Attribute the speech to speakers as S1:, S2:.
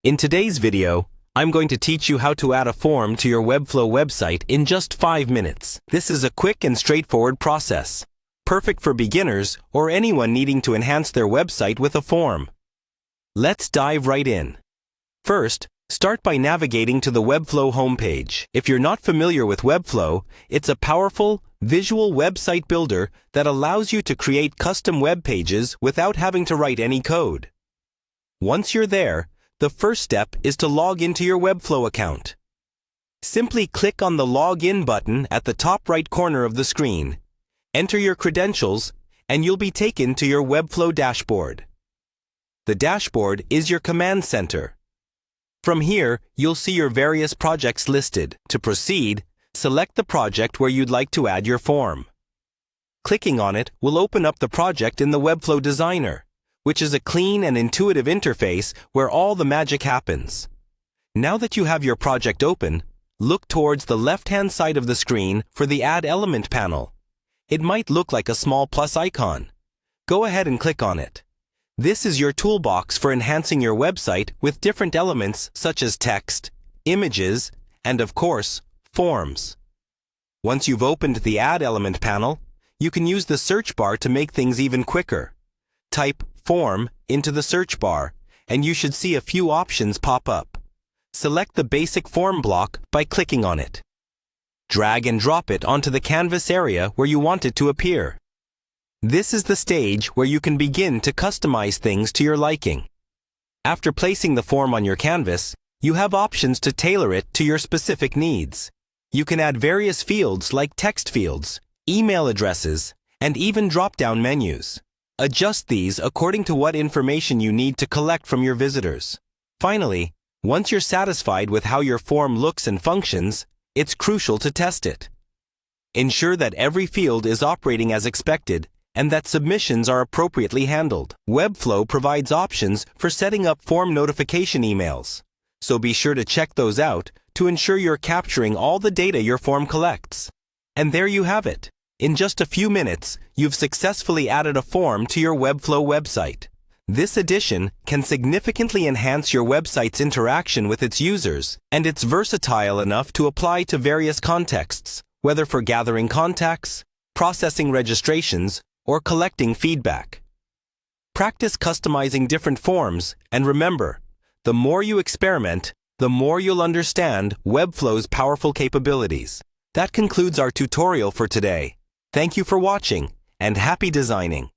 S1: In today's video, I'm going to teach you how to add a form to your Webflow website in just 5 minutes. This is a quick and straightforward process, perfect for beginners or anyone needing to enhance their website with a form. Let's dive right in. First, start by navigating to the Webflow homepage. If you're not familiar with Webflow, it's a powerful, visual website builder that allows you to create custom web pages without having to write any code. Once you're there, the first step is to log into your Webflow account. Simply click on the Login button at the top right corner of the screen, enter your credentials, and you'll be taken to your Webflow dashboard. The dashboard is your command center. From here, you'll see your various projects listed. To proceed, select the project where you'd like to add your form. Clicking on it will open up the project in the Webflow Designer, which is a clean and intuitive interface where all the magic happens. Now that you have your project open, look towards the left-hand side of the screen for the Add Element panel. It might look like a small plus icon. Go ahead and click on it. This is your toolbox for enhancing your website with different elements such as text, images, and of course, forms. Once you've opened the Add Element panel, you can use the search bar to make things even quicker. Type Form into the search bar, and you should see a few options pop up. Select the basic form block by clicking on it. Drag and drop it onto the canvas area where you want it to appear. This is the stage where you can begin to customize things to your liking. After placing the form on your canvas, you have options to tailor it to your specific needs. You can add various fields like text fields, email addresses, and even drop-down menus. Adjust these according to what information you need to collect from your visitors. Finally, once you're satisfied with how your form looks and functions, it's crucial to test it. Ensure that every field is operating as expected and that submissions are appropriately handled. Webflow provides options for setting up form notification emails, so be sure to check those out to ensure you're capturing all the data your form collects. And there you have it. In just a few minutes, you've successfully added a form to your Webflow website. This addition can significantly enhance your website's interaction with its users, and it's versatile enough to apply to various contexts, whether for gathering contacts, processing registrations, or collecting feedback. Practice customizing different forms, and remember, the more you experiment, the more you'll understand Webflow's powerful capabilities. That concludes our tutorial for today. Thank you for watching, and happy designing!